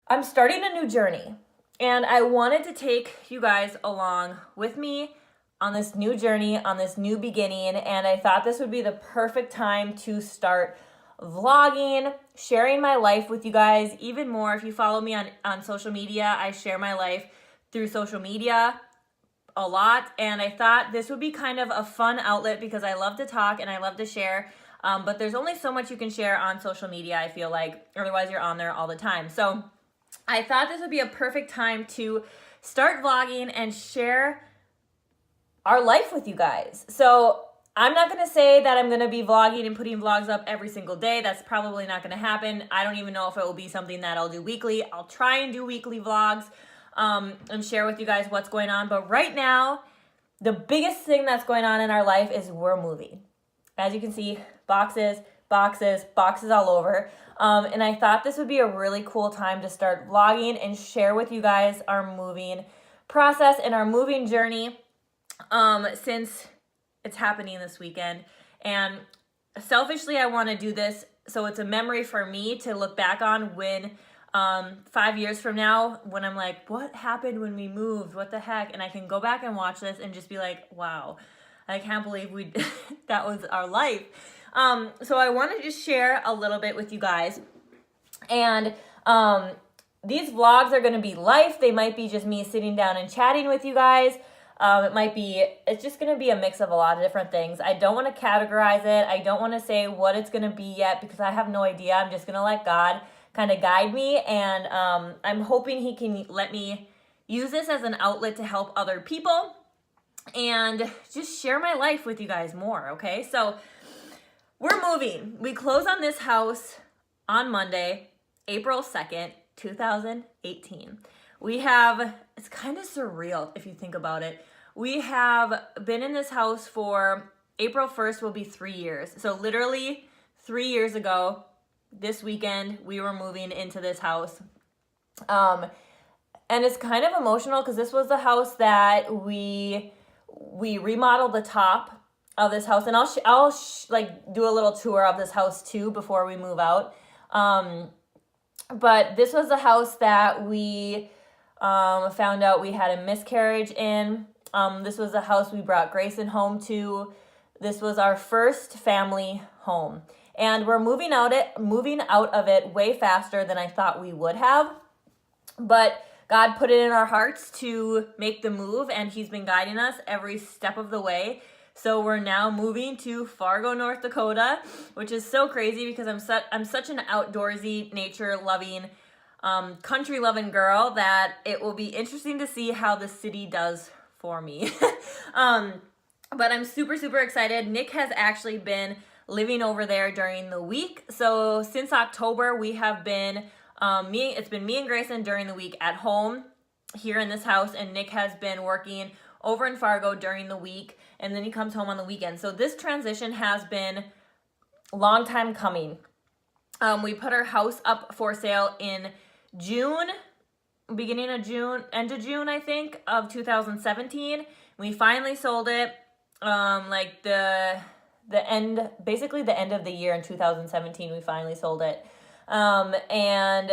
I'm starting a new journey, and I wanted to take you guys along with me on this new journey, on this new beginning, and I thought this would be the perfect time to start vlogging, sharing my life with you guys even more. If you follow me on social media, I share my life through social media a lot, and I thought this would be kind of a fun outlet because I love to talk and I love to share, but there's only so much you can share on social media, I feel like, otherwise you're on there all the time. So I thought this would be a perfect time to start vlogging and share our life with you guys. So I'm not going to say that I'm going to be vlogging and putting vlogs up every single day. That's probably not going to happen. I don't even know if it will be something that I'll do weekly. I'll try and do weekly vlogs and share with you guys what's going on. But right now, the biggest thing that's going on in our life is we're moving. As you can see, boxes all over. And I thought this would be a really cool time to start vlogging and share with you guys our moving process and our moving journey since it's happening this weekend. And selfishly, I want to do this so it's a memory for me to look back on when 5 years from now, when I'm like, what happened when we moved? What the heck? And I can go back and watch this and just be like, wow, I can't believe that was our life. So I want to just share a little bit with you guys. And these vlogs are going to be life. They might be just me sitting down and chatting with you guys. It's just going to be a mix of a lot of different things. I don't want to categorize it. I don't want to say what it's going to be yet because I have no idea. I'm just going to let God kind of guide me. And I'm hoping he can let me use this as an outlet to help other people and just share my life with you guys more. Okay. So we're moving. We close on this house on Monday, April 2nd, 2018. It's kind of surreal if you think about it. We have been in this house for April 1st will be 3 years. So literally 3 years ago, this weekend, we were moving into this house. And it's kind of emotional because this was the house that we remodeled the top of this house, and I'll do a little tour of this house too before we move out. But this was the house that we found out we had a miscarriage in. This was the house we brought Grayson home to. This was our first family home, and we're moving out of it way faster than I thought we would have. But God put it in our hearts to make the move, and He's been guiding us every step of the way. So we're now moving to Fargo, North Dakota, which is so crazy because I'm such an outdoorsy, nature-loving, country-loving girl that it will be interesting to see how the city does for me. But I'm super, super excited. Nick has actually been living over there during the week. So since October, we have been, it's been me and Grayson during the week at home here in this house, and Nick has been working over in Fargo during the week, and then he comes home on the weekend. So this transition has been a long time coming. We put our house up for sale in June, beginning of June, end of June, I think, of 2017. We finally sold it, basically the end of the year in 2017, we finally sold it. And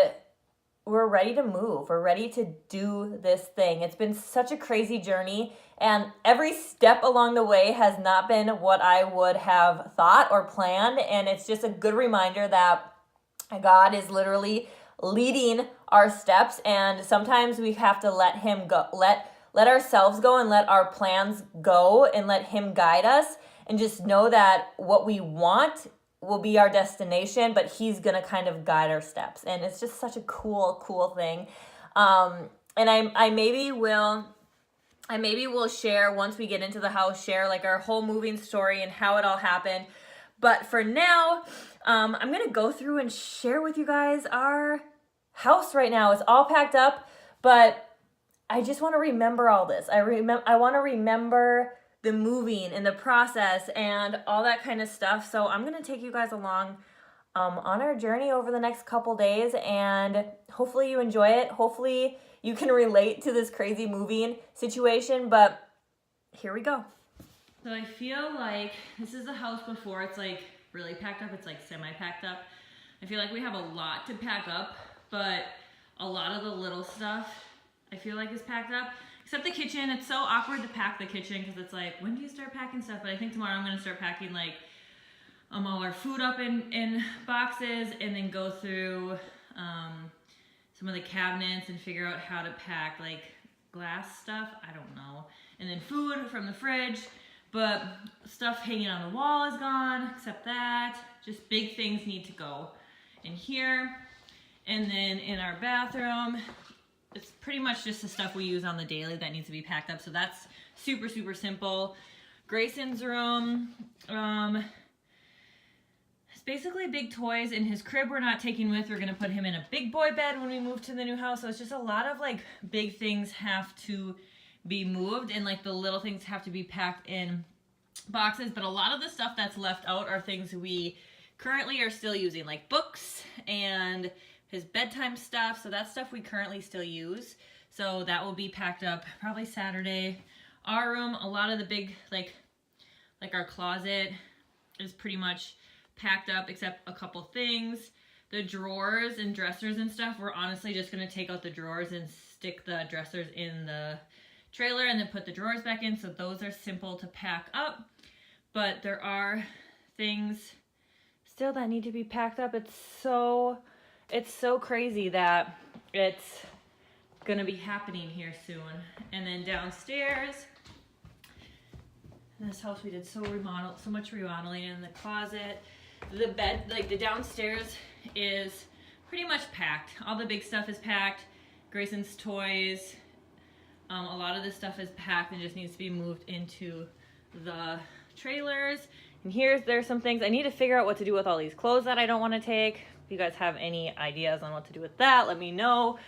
we're ready to move. We're ready to do this thing. It's been such a crazy journey, and every step along the way has not been what I would have thought or planned, and it's just a good reminder that God is literally leading our steps, and sometimes we have to let Him go, let ourselves go and let our plans go and let Him guide us, and just know that what we want will be our destination, but He's going to kind of guide our steps. And it's just such a cool thing. And I maybe will share, once we get into the house, share like our whole moving story and how it all happened. But for now, I'm going to go through and share with you guys our house right now. It's all packed up, but I just want to remember all this. I want to remember the moving and the process and all that kind of stuff. So I'm going to take you guys along on our journey over the next couple days, and hopefully you enjoy it. Hopefully you can relate to this crazy moving situation, but here we go. So I feel like this is the house before it's like really packed up. It's like semi-packed up. I feel like we have a lot to pack up, but a lot of the little stuff I feel like is packed up. Except the kitchen. It's so awkward to pack the kitchen because it's like, when do you start packing stuff? But I think tomorrow I'm going to start packing like all our food up in boxes, and then go through some of the cabinets and figure out how to pack like glass stuff. I don't know. And then food from the fridge. But stuff hanging on the wall is gone, except that. Just big things need to go in here. And then in our bathroom, it's pretty much just the stuff we use on the daily that needs to be packed up. So that's super, super simple. Grayson's room, it's basically big toys. In his crib we're not taking with. We're gonna put him in a big boy bed when we move to the new house. So it's just a lot of like big things have to be moved, and like the little things have to be packed in boxes. But a lot of the stuff that's left out are things we currently are still using, like books and his bedtime stuff. So that's stuff we currently still use. So that will be packed up probably Saturday. Our room, a lot of the big, like our closet is pretty much packed up except a couple things. The drawers and dressers and stuff, we're honestly just gonna take out the drawers and stick the dressers in the trailer and then put the drawers back in. So those are simple to pack up. But there are things still that need to be packed up. It's so crazy that it's gonna be happening here soon. And then downstairs, in this house we did so much remodeling. In the closet, the bed, like the downstairs is pretty much packed. All the big stuff is packed. Grayson's toys, a lot of this stuff is packed and just needs to be moved into the trailers. And there's some things I need to figure out what to do with all these clothes that I don't want to take. If you guys have any ideas on what to do with that, let me know.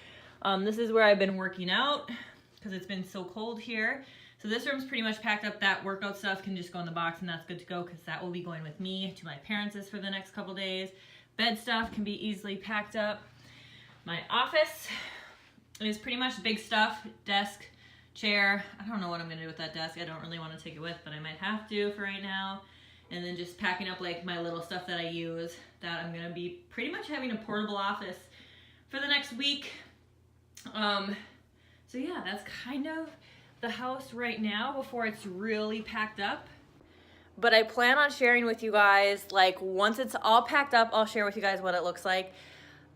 This is where I've been working out because it's been so cold here. So this room's pretty much packed up. That workout stuff can just go in the box and that's good to go because that will be going with me to my parents' for the next couple days. Bed stuff can be easily packed up. My office is pretty much big stuff, desk, chair. I don't know what I'm gonna do with that desk. I don't really want to take it with, but I might have to for right now. And then just packing up like my little stuff that I use, that I'm gonna be pretty much having a portable office for the next week. So yeah, that's kind of the house right now before it's really packed up. But I plan on sharing with you guys, like once it's all packed up, I'll share with you guys what it looks like.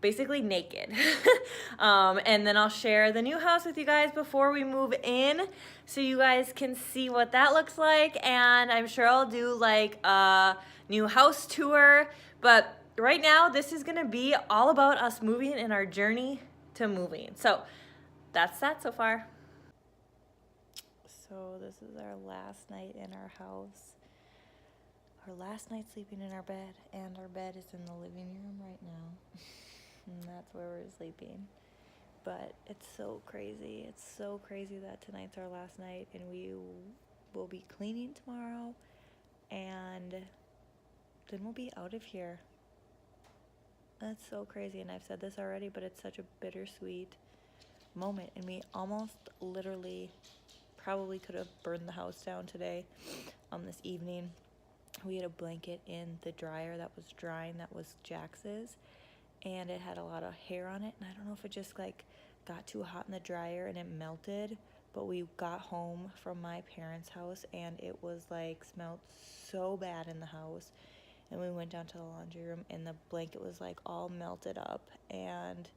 Basically naked. And then I'll share the new house with you guys before we move in so you guys can see what that looks like. And I'm sure I'll do like a new house tour. But right now, this is gonna be all about us moving and our journey to moving. So that's that so far. So this is our last night in our house. Our last night sleeping in our bed, and our bed is in the living room right now. And that's where we're sleeping. But it's so crazy. It's so crazy that tonight's our last night, and we will be cleaning tomorrow, and then we'll be out of here. That's so crazy, and I've said this already, but it's such a bittersweet moment, and we almost literally probably could have burned the house down today, this evening. We had a blanket in the dryer that was drying, that was Jax's, and it had a lot of hair on it, and I don't know if it just like got too hot in the dryer and it melted, but we got home from my parents' house and it was like smelled so bad in the house, and we went down to the laundry room and the blanket was like all melted up, and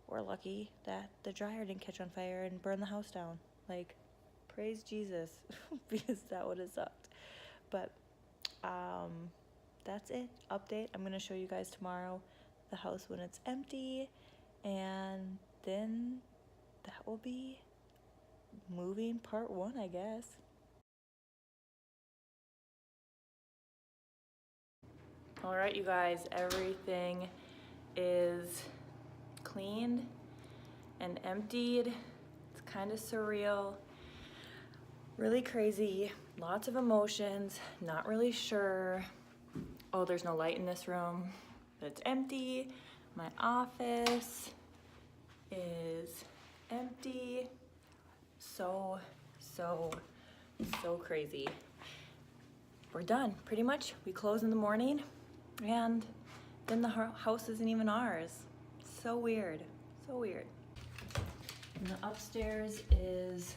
we're lucky that the dryer didn't catch on fire and burn the house down. Like, praise Jesus, because that would have sucked. But that's it. Update. I'm gonna show you guys tomorrow the house when it's empty, and then that will be moving part 1, I guess. All right, you guys, everything is cleaned and emptied. It's kind of surreal, really crazy, lots of emotions, not really sure. Oh, there's no light in this room, but it's empty. My office is empty. So crazy. We're done, pretty much. We close in the morning, and then the house isn't even ours. So weird, So weird. And the upstairs is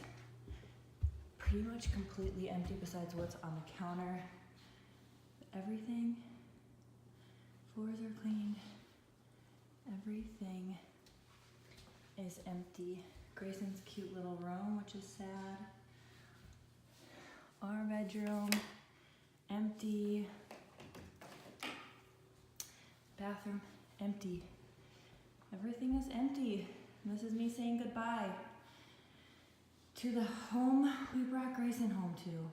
pretty much completely empty besides what's on the counter. Everything, floors are cleaned. Everything is empty. Grayson's cute little room, which is sad. Our bedroom, empty. Bathroom, empty. Everything is empty. And this is me saying goodbye to the home we brought Grayson home to.